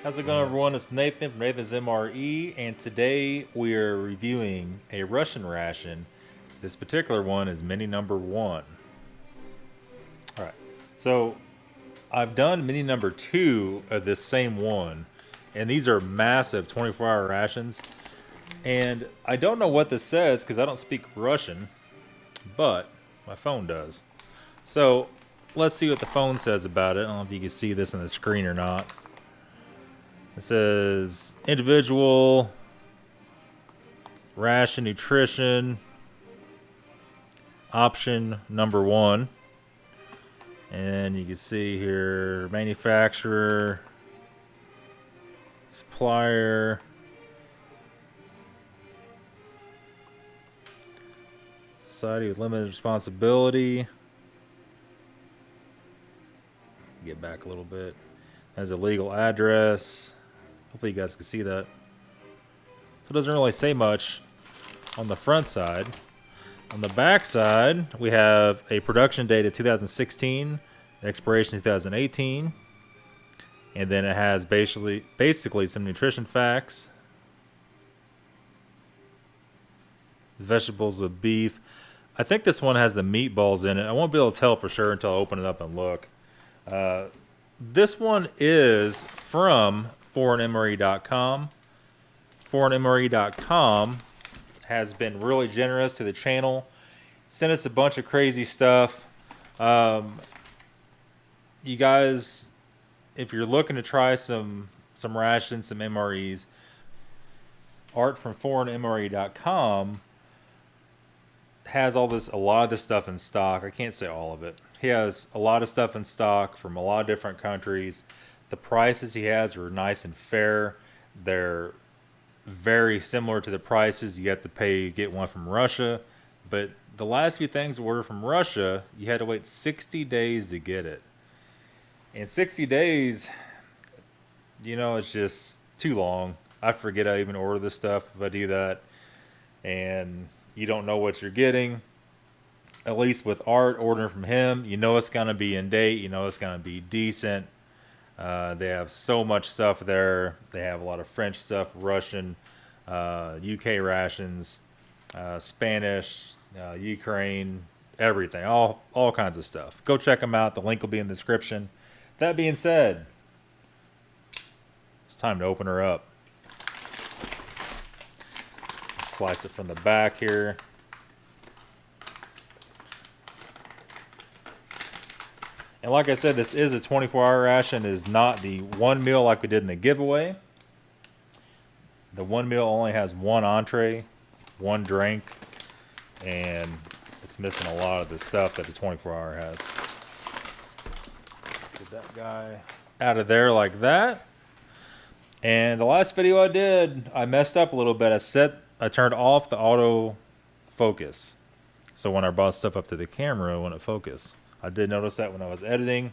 How's it going, everyone? It's Nathan from Nathan's MRE, and today we are reviewing a Russian ration. This particular one is mini number 1. Alright, so I've done mini number 2 of this same one, and these are massive 24-hour rations. And I don't know what this says because I don't speak Russian, but my phone does. So let's see what the phone says about it. I don't know if you can see this on the screen or not. It says individual ration nutrition option number 1. And you can see here manufacturer, supplier, society with limited responsibility. Get back a little bit. Has a legal address. Hopefully you guys can see that. So it doesn't really say much on the front side. On the back side, we have a production date of 2016, expiration 2018, and then it has basically some nutrition facts. Vegetables with beef. I think this one has the meatballs in it. I won't be able to tell for sure until I open it up and look. This one is from foreignmre.com. Foreignmre.com has been really generous to the channel. Sent us a bunch of crazy stuff. You guys, if you're looking to try some rations, some MREs, Art from foreignmre.com has a lot of this stuff in stock. I can't say all of it. He has a lot of stuff in stock from a lot of different countries. The prices he has are nice and fair. They're very similar to the prices you have to pay to get one from Russia. But the last few things we ordered from Russia, you had to wait 60 days to get it. And 60 days, you know, it's just too long. I forget I even order this stuff if I do that. And you don't know what you're getting. At least with Art, ordering from him, you know it's going to be in date. You know it's going to be decent. They have so much stuff there. They have a lot of French stuff, Russian, UK rations, Spanish, Ukraine, everything. All kinds of stuff. Go check them out. The link will be in the description. That being said, it's time to open her up. Slice it from the back here. And like I said, this is a 24-hour ration. It is not the one meal like we did in the giveaway. The one meal only has one entree, one drink, and it's missing a lot of the stuff that the 24-hour has. Get that guy out of there like that. And the last video I did, I messed up a little bit. I turned off the auto focus. So when I brought stuff up to the camera, it wouldn't focus. I did notice that when I was editing,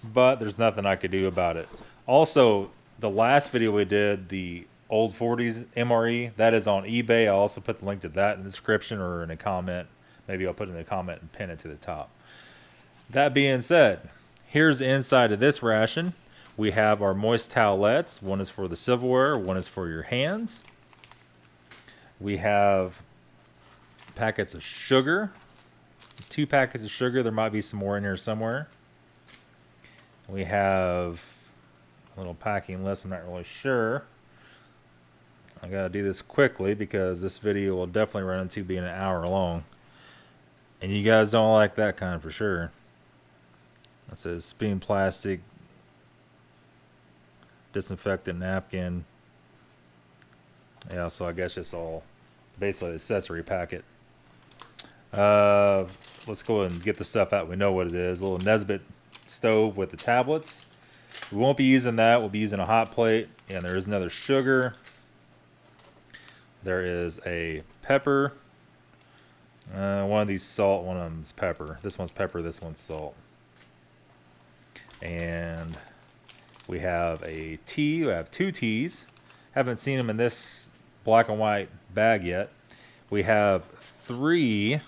but there's nothing I could do about it. Also, the last video we did, the old 40s MRE, that is on eBay. I'll also put the link to that in the description or in a comment. Maybe I'll put it in a comment and pin it to the top. That being said, here's the inside of this ration. We have our moist towelettes. One is for the silverware, one is for your hands. We have packets of sugar. 2 packets of sugar. There might be some more in here somewhere. We have a little packing list. I'm not really sure. I gotta do this quickly because this video will definitely run into being an hour long. And you guys don't like that kind for sure. It says spoon plastic, disinfectant napkin. Yeah, so I guess it's all basically an accessory packet. Let's go ahead and get the stuff out. We know what it is. A little Nesbit stove with the tablets. We won't be using that. We'll be using a hot plate. And there is another sugar. There is a pepper. One of these salt, one of them's pepper. This one's pepper, this one's salt. And we have a tea. We have 2 teas. Haven't seen them in this black and white bag yet. We have 3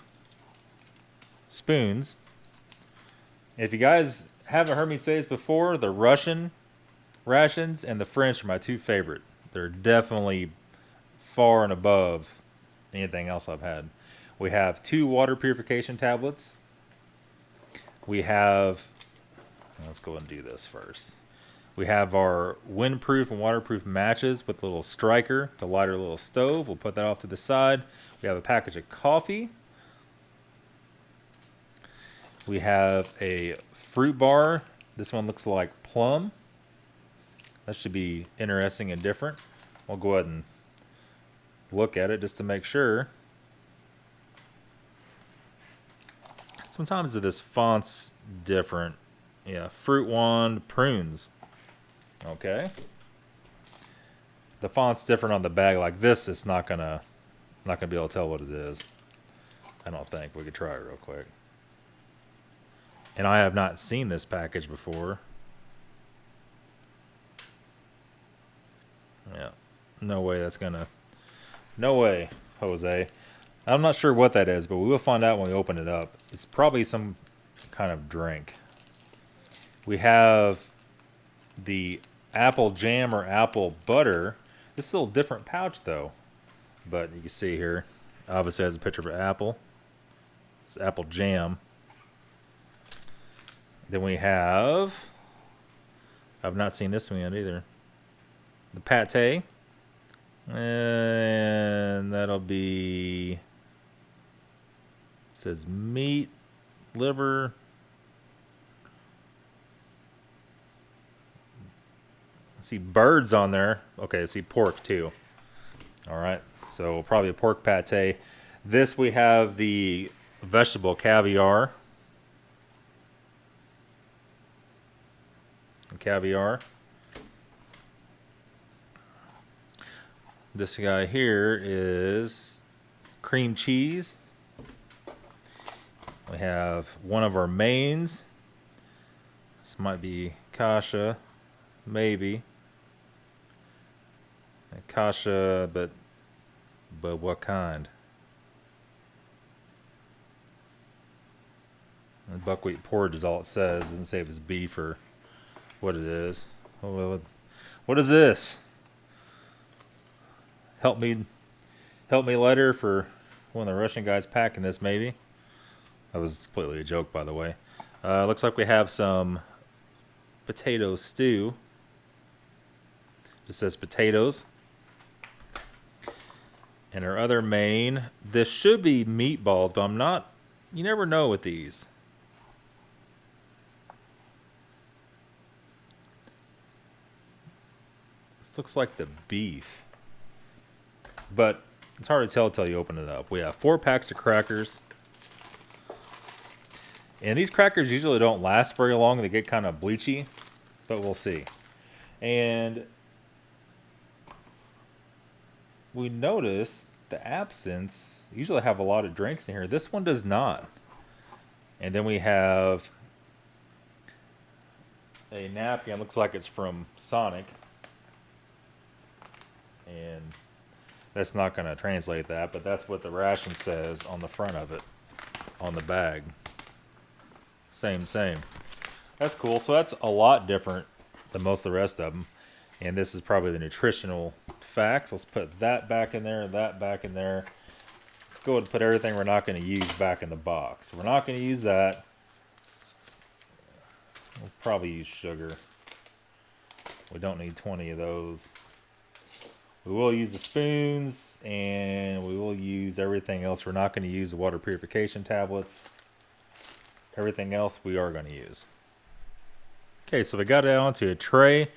spoons. If you guys haven't heard me say this before, the Russian rations and the French are my two favorite. They're definitely far and above anything else I've had. We have 2 water purification tablets. We have, let's go and do this first. We have our windproof and waterproof matches with a little striker to light our little stove. We'll put that off to the side. We have a package of coffee. We have a fruit bar. This one looks like plum. That should be interesting and different. We'll go ahead and look at it just to make sure. Sometimes this font's different. Yeah, fruit wand, prunes. Okay. The font's different on the bag. Like this, it's not gonna be able to tell what it is. I don't think. We could try it real quick. And I have not seen this package before. Yeah. No way that's gonna... No way, Jose. I'm not sure what that is, but we will find out when we open it up. It's probably some kind of drink. We have the apple jam or apple butter. This is a little different pouch, though. But you can see here, obviously has a picture of an apple. It's apple jam. Then we have... I've not seen this one yet either. The Pate. And that'll be... It says meat, liver. I see birds on there. Okay, I see pork too. All right, so probably a pork pate. This we have the vegetable caviar. Caviar. This guy here is cream cheese. We have one of our mains. This might be Kasha, maybe. Kasha, but what kind? And buckwheat porridge is all it says. It doesn't say if it's beef or what it is. What is this? Help me later for one of the Russian guys packing this, maybe. That was completely a joke, by the way. Looks like we have some potato stew. Just says potatoes. And our other main, this should be meatballs, but I'm not, you never know with these. This looks like the beef. But it's hard to tell until you open it up. We have 4 packs of crackers. And these crackers usually don't last very long. They get kind of bleachy, but we'll see. And we notice the absinthe usually have a lot of drinks in here. This one does not. And then we have a napkin. Looks like it's from Sonic. And that's not going to translate that, but that's what the ration says on the front of it, on the bag. Same. That's cool. So that's a lot different than most of the rest of them. And this is probably the nutritional facts. Let's put that back in there, that back in there. Let's go and put everything we're not going to use back in the box. We're not going to use that. We'll probably use sugar. We don't need 20 of those. We will use the spoons, and we will use everything else. We're not going to use the water purification tablets. Everything else we are going to use. Okay, so we got it onto a tray.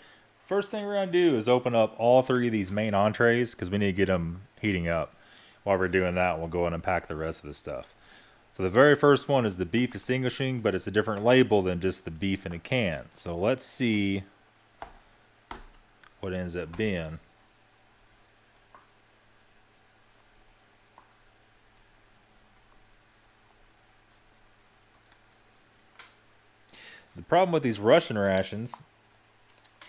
First thing we're going to do is open up all 3 of these main entrees because we need to get them heating up. While we're doing that, we'll go in and pack the rest of the stuff. So the very first one is the beef distinguishing, but it's a different label than just the beef in a can. So let's see what it ends up being. The problem with these Russian rations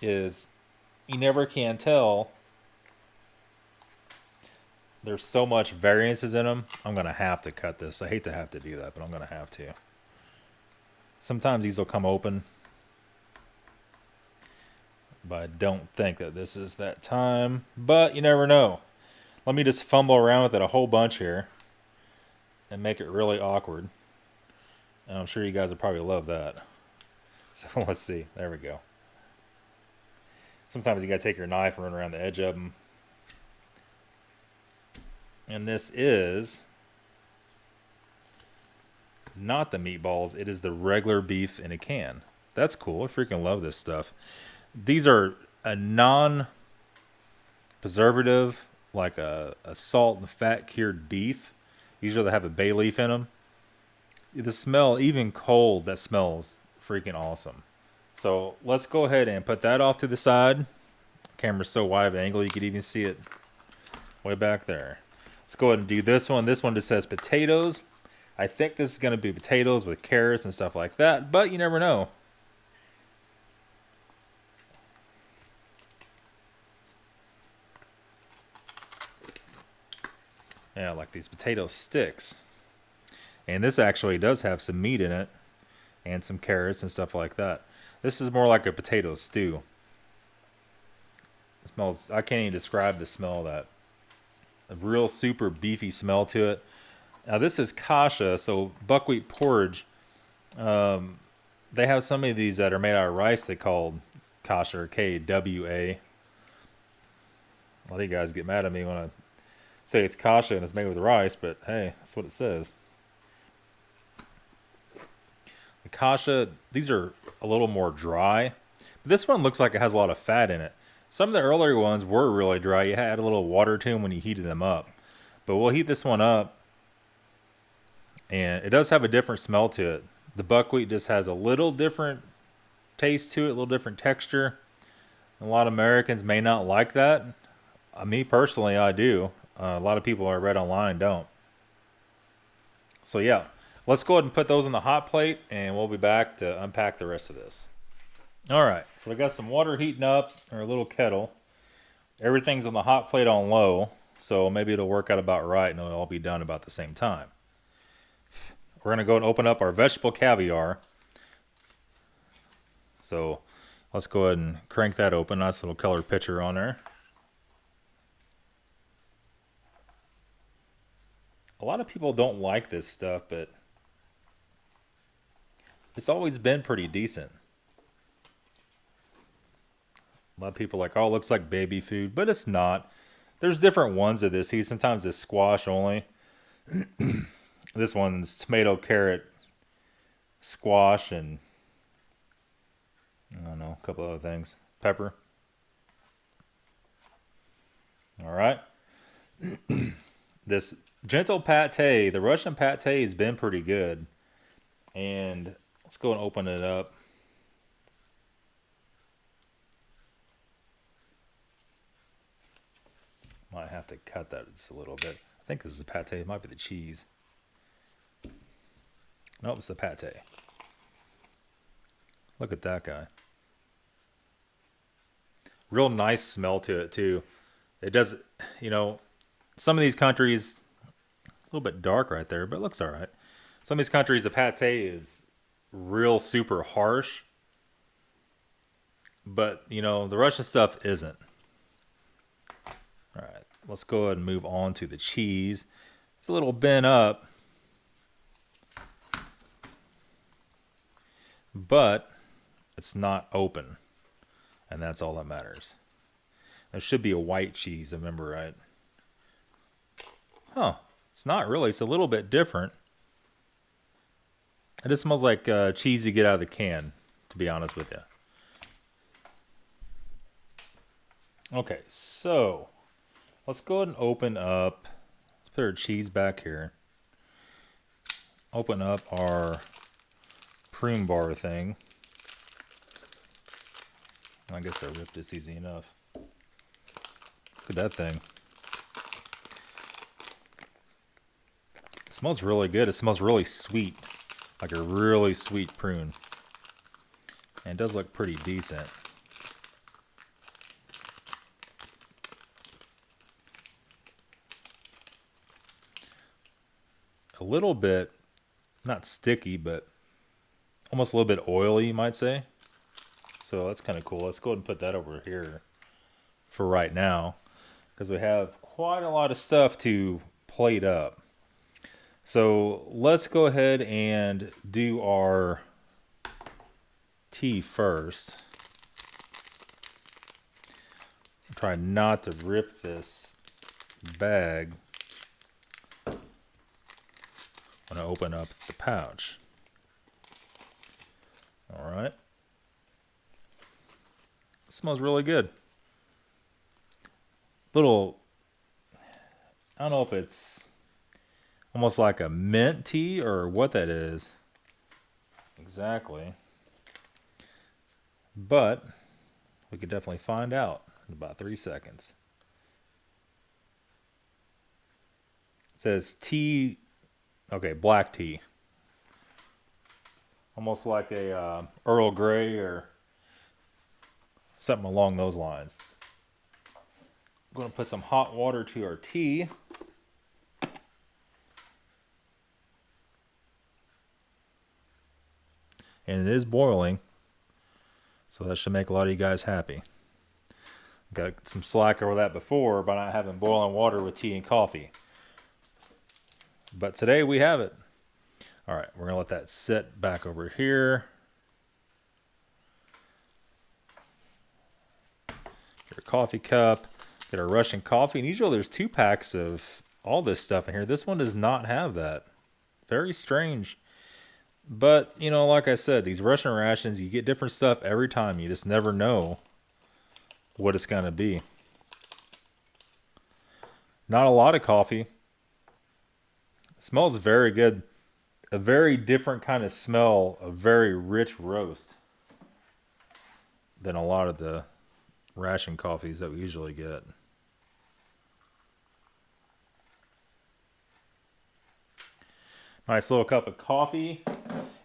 is you never can tell. There's so much variances in them. I'm going to have to cut this. I hate to have to do that, but I'm going to have to. Sometimes these will come open. But I don't think that this is that time. But you never know. Let me just fumble around with it a whole bunch here and make it really awkward. And I'm sure you guys would probably love that. So let's see. There we go. Sometimes you gotta take your knife and run around the edge of them. And this is not the meatballs. It is the regular beef in a can. That's cool. I freaking love this stuff. These are a non-preservative, like a salt and fat cured beef. Usually they have a bay leaf in them. The smell, even cold, that smells freaking awesome. So let's go ahead and put that off to the side. Camera's so wide of an angle you could even see it way back there. Let's go ahead and do this one. This one just says potatoes. I think this is going to be potatoes with carrots and stuff like that, but you never know. Yeah, like these potato sticks. And this actually does have some meat in it and some carrots and stuff like that. This is more like a potato stew. It smells, I can't even describe the smell of that. A real super beefy smell to it. Now this is Kasha, so buckwheat porridge. They have some of these that are made out of rice they called Kasha, or K-W-A. A lot of you guys get mad at me when I say it's Kasha and it's made with rice, but hey, that's what it says. The Kasha, these are a little more dry. But this one looks like it has a lot of fat in it. Some of the earlier ones were really dry. You had a little water to them when you heated them up. But we'll heat this one up. And it does have a different smell to it. The buckwheat just has a little different taste to it, a little different texture. A lot of Americans may not like that. Me personally, I do. A lot of people I read online don't. So yeah, let's go ahead and put those in the hot plate, and we'll be back to unpack the rest of this. All right, so we got some water heating up, or a little kettle. Everything's on the hot plate on low, so maybe it'll work out about right, and it'll all be done about the same time. We're going to go and open up our vegetable caviar. So let's go ahead and crank that open. Nice little colored picture on there. A lot of people don't like this stuff, but it's always been pretty decent. A lot of people are like, oh, it looks like baby food, but it's not. There's different ones of this. See, sometimes it's squash only. This one's tomato, carrot, squash, and I don't know, a couple other things. Pepper. All right. This gentle pate, the Russian pate has been pretty good. And let's go and open it up. Might have to cut that just a little bit. I think this is the pate. It might be the cheese. Nope, it's the pate. Look at that guy. Real nice smell to it, too. It does, you know, some of these countries, a little bit dark right there, but it looks all right. Some of these countries, the pate is real super harsh. But, you know, the Russian stuff isn't. All right, let's go ahead and move on to the cheese. It's a little bent up. But it's not open. And that's all that matters. There should be a white cheese, I remember right. Huh. It's not really. It's a little bit different. It just smells like cheese you get out of the can, to be honest with you. Okay, so let's go ahead and open up. Let's put our cheese back here. Open up our Prune Bar thing. I guess I ripped this easy enough. Look at that thing. It smells really good. It smells really sweet. Like a really sweet prune. And it does look pretty decent. A little bit, not sticky, but almost a little bit oily, you might say. So that's kind of cool. Let's go ahead and put that over here for right now, because we have quite a lot of stuff to plate up. So let's go ahead and do our tea first. Try not to rip this bag when I open up the pouch. All right. It smells really good. Little, I don't know if it's almost like a mint tea or what that is exactly, but we could definitely find out in about 3 seconds. It says tea, okay, black tea. Almost like a Earl Grey or something along those lines. I'm going to put some hot water to our tea. And it is boiling, so that should make a lot of you guys happy. Got some slack over that before by not having boiling water with tea and coffee. But today we have it. All right, we're going to let that sit back over here. Get our coffee cup. Get our Russian coffee. And usually there's 2 packs of all this stuff in here. This one does not have that. Very strange. But, you know, like I said, these Russian rations, you get different stuff every time. You just never know what it's going to be. Not a lot of coffee. It smells very good. A very different kind of smell, a very rich roast than a lot of the ration coffees that we usually get. Nice little cup of coffee.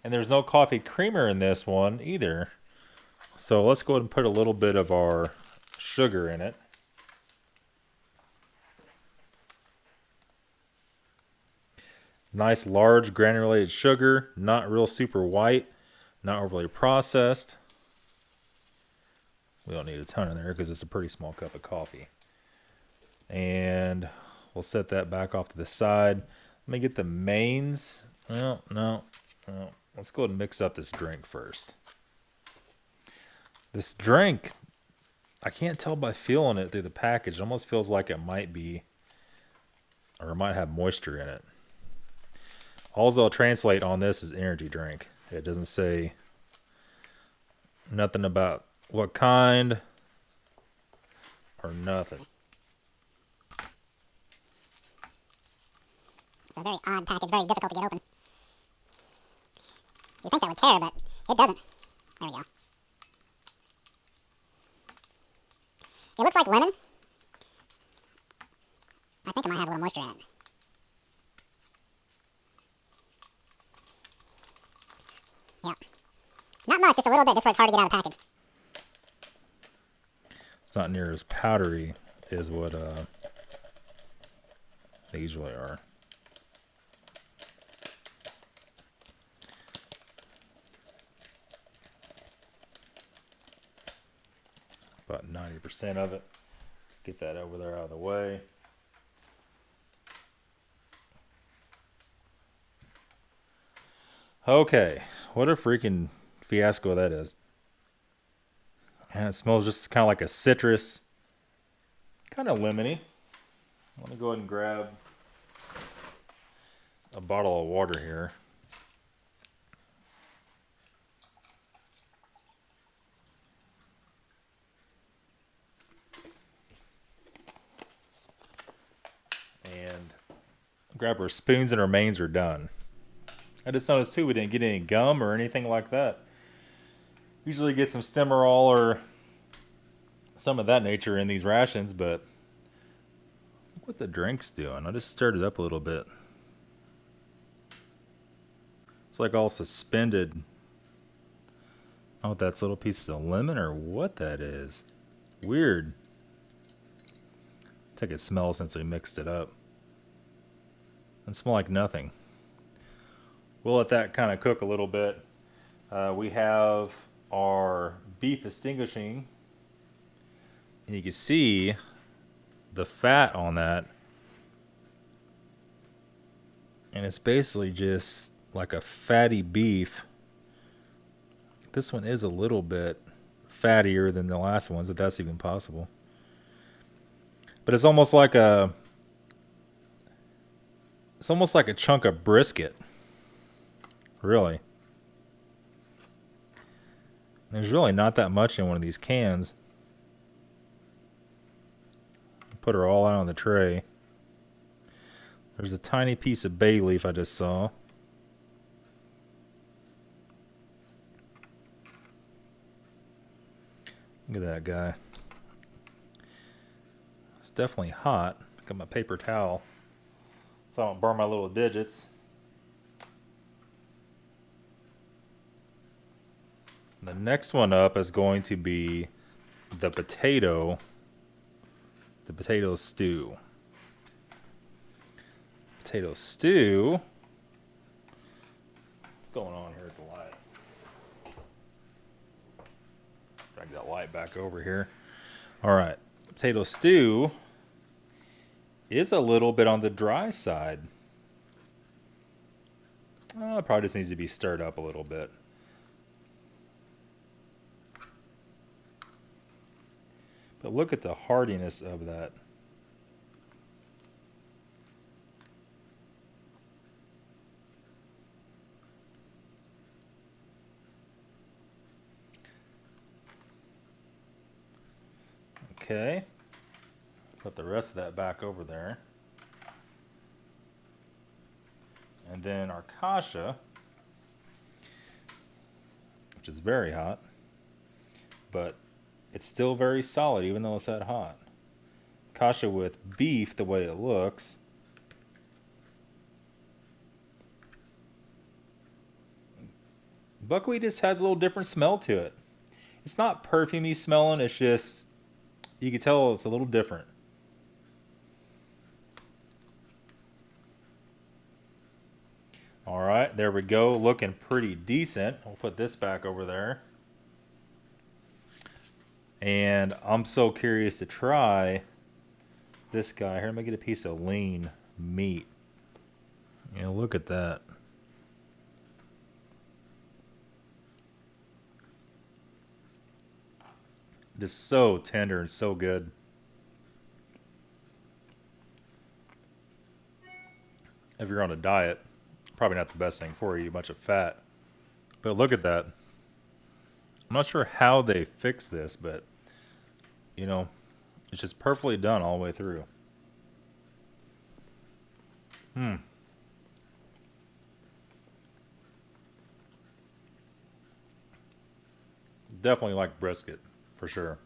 And there's no coffee creamer in this one either. So let's go ahead and put a little bit of our sugar in it. Nice large granulated sugar, not real super white, not overly processed. We don't need a ton in there because it's a pretty small cup of coffee. And we'll set that back off to the side. Let me get the mains. Well, no. Let's go ahead and mix up this drink first. This drink, I can't tell by feeling it through the package. It almost feels like it might be, or it might have moisture in it. All I'll translate on this is energy drink. It doesn't say nothing about what kind or nothing. It's a very odd package, very difficult to get open. You think that would tear, but it doesn't. There we go. It looks like lemon. I think it might have a little moisture in it. Yeah. Not much, just a little bit, just where it's hard to get out of the package. It's not near as powdery as what they usually are. About 90% of it. Get that over there out of the way. Okay, what a freaking fiasco that is. And it smells just kind of like a citrus, kind of lemony. Let me go ahead and grab a bottle of water here. And grab our spoons, and our mains are done. I just noticed too we didn't get any gum or anything like that. Usually get some Stemmerol or some of that nature in these rations, but look what the drink's doing. I just stirred it up a little bit. It's like all suspended. I don't know if that's little pieces of lemon or what that is. Weird. Take a smell since we mixed it up. It smells like nothing. We'll let that kind of cook a little bit. We have our beef extinguishing, and you can see the fat on that, and it's basically just like a fatty beef. This one is a little bit fattier than the last ones, if that's even possible. But it's almost like a chunk of brisket. Really. There's really not that much in one of these cans. Put her all out on the tray. There's a tiny piece of bay leaf I just saw. Look at that guy. It's definitely hot. Got my paper towel so I don't burn my little digits. The next one up is going to be the potato stew. Potato stew. What's going on here with the lights? Drag that light back over here. All right. Potato stew is a little bit on the dry side. It probably just needs to be stirred up a little bit. But look at the hardiness of that. Okay. Put the rest of that back over there. And then our Kasha, which is very hot, but it's still very solid even though it's that hot. Kasha with beef, the way it looks. Buckwheat just has a little different smell to it. It's not perfumey smelling, it's just, you can tell it's a little different. Alright, there we go, looking pretty decent. We'll put this back over there. And I'm so curious to try this guy. Here, let me get a piece of lean meat. You know, look at that. Just so tender and so good. If you're on a diet, probably not the best thing for you, a bunch of fat. But look at that. I'm not sure how they fix this, but you know, it's just perfectly done all the way through. Definitely like brisket, for sure.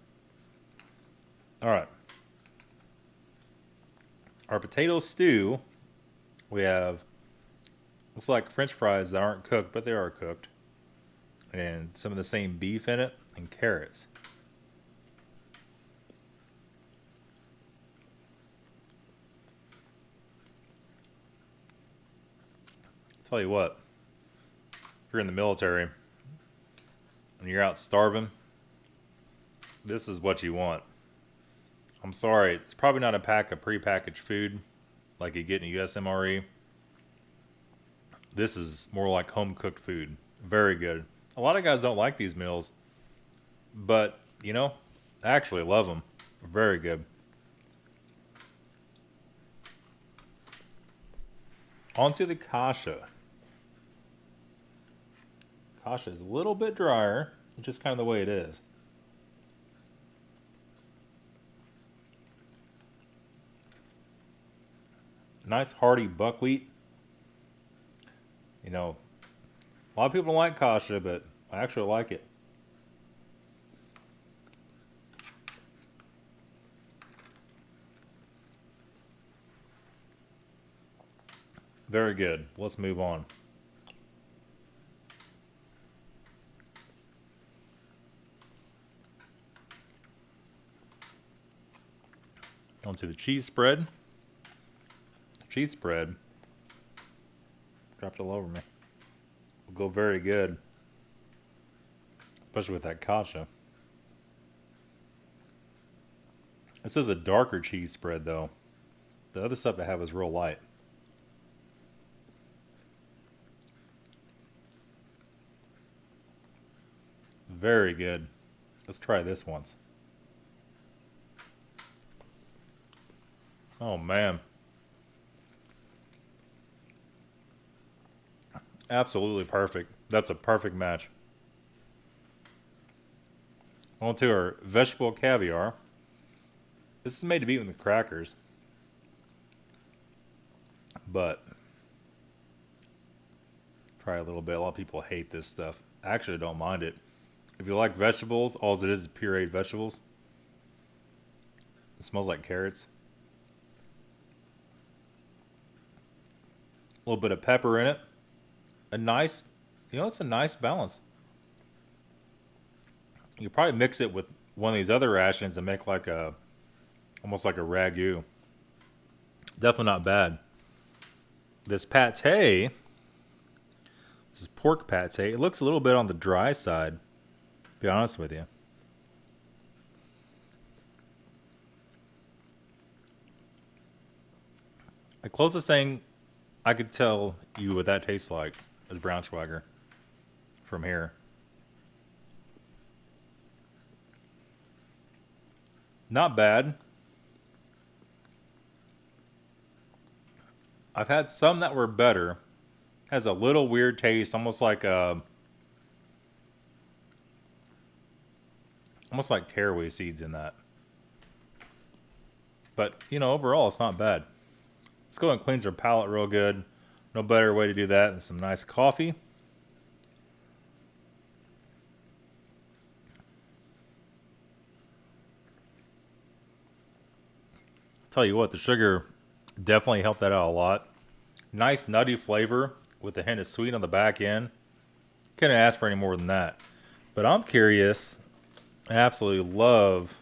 Alright. Our potato stew, we have, looks like French fries that aren't cooked, but they are cooked. And some of the same beef in it, and carrots. Tell you what, if you're in the military and you're out starving, this is what you want. I'm sorry, it's probably not a pack of prepackaged food like you get in a US MRE. This is more like home cooked food. Very good. A lot of guys don't like these meals, but you know, I actually love them. Very good. Onto the Kasha. Kasha is a little bit drier, just kind of the way it is. Nice hearty buckwheat. You know, a lot of people don't like Kasha, but I actually like it. Very good. Let's move on. Onto the cheese spread. Cheese spread dropped all over me. Will go very good, especially with that Kasha. This is a darker cheese spread, though. The other stuff I have is real light. Very good. Let's try this once. Oh, man. Absolutely perfect. That's a perfect match. On to our vegetable caviar. This is made to be with crackers. But try a little bit. A lot of people hate this stuff. I actually don't mind it. If you like vegetables, all it is pureed vegetables. It smells like carrots. A little bit of pepper in it. A nice, it's a nice balance. You probably mix it with one of these other rations and make like almost like a ragu. Definitely not bad. This pate, this is pork pate. It looks a little bit on the dry side, to be honest with you. The closest thing I could tell you what that tastes like is Braunschweiger from here. Not bad. I've had some that were better. Has a little weird taste, almost like caraway seeds in that. But, overall, it's not bad. Let's go and cleanse our palate real good. No better way to do that than some nice coffee. Tell you what, the sugar definitely helped that out a lot. Nice nutty flavor with a hint of sweet on the back end. Couldn't ask for any more than that. But I'm curious. I absolutely love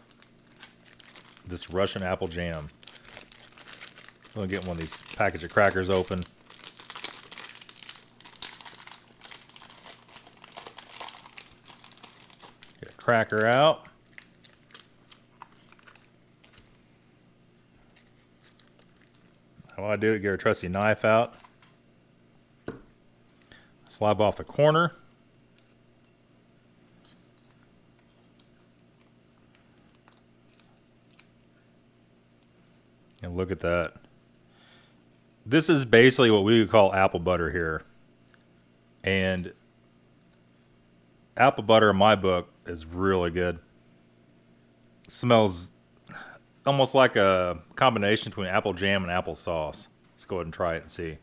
this Russian apple jam. I'm gonna get one of these package of crackers open. Get a cracker out. How I do it, get a trusty knife out. Slab off the corner. And look at that. This is basically what we would call apple butter here. And apple butter in my book is really good. Smells almost like a combination between apple jam and apple sauce. Let's go ahead and try it and see.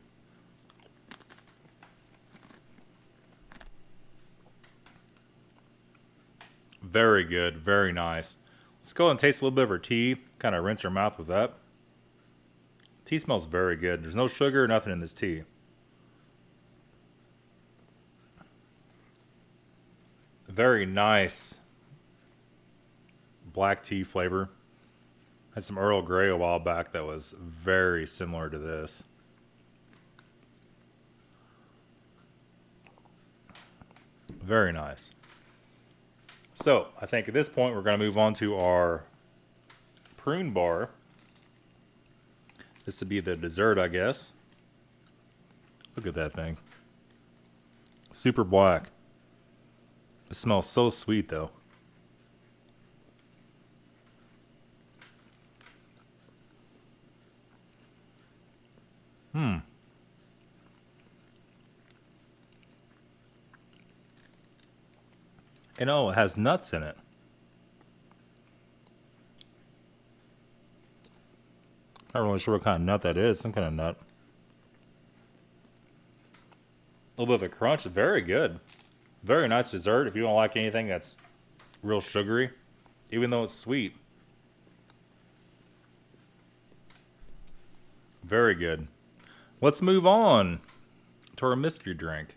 Very good, very nice. Let's go ahead and taste a little bit of our tea. Kind of rinse our mouth with that. Tea smells very good. There's no sugar or nothing in this tea. Very nice black tea flavor. Had some Earl Grey a while back that was very similar to this. Very nice. So, I think at this point we're going to move on to our Prune Bar. This would be the dessert, I guess. Look at that thing. Super black. It smells so sweet, though. You know, it has nuts in it. Not really sure what kind of nut that is. Some kind of nut. A little bit of a crunch. Very good. Very nice dessert if you don't like anything that's real sugary, even though it's sweet. Very good. Let's move on to our mystery drink.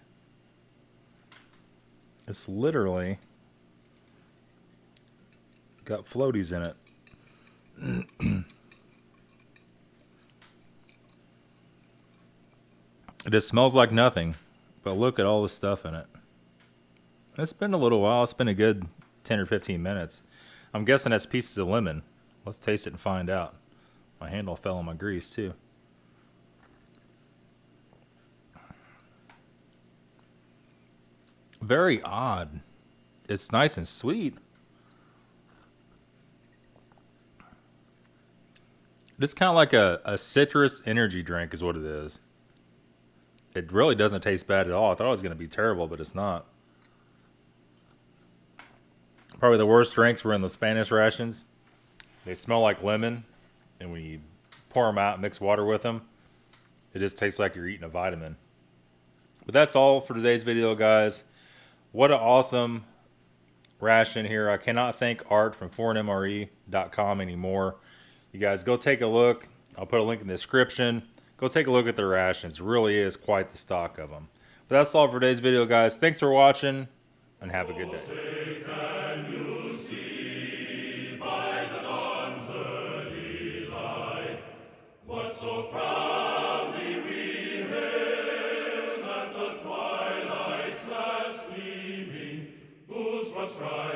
It's literally got floaties in it. It just smells like nothing, but look at all the stuff in it. It's been a little while. It's been a good 10 or 15 minutes. I'm guessing that's pieces of lemon Let's taste it and find out. My handle fell in my grease too. Very odd. It's nice and sweet. It's kind of like a citrus energy drink is what it is. It really doesn't taste bad at all. I thought it was going to be terrible, but it's not. Probably the worst drinks were in the Spanish rations. They smell like lemon, and when you pour them out and mix water with them, it just tastes like you're eating a vitamin. But that's all for today's video, guys. What an awesome ration here. I cannot thank Art from foreignmre.com anymore. You guys go take a look. I'll put a link in the description. Go take a look at their rations. It really is quite the stock of them. But that's all for today's video, guys. Thanks for watching, and have a good day. Can you see by the dawn's early light what so proudly we hailed at the twilight's last gleaming, whose broad stripes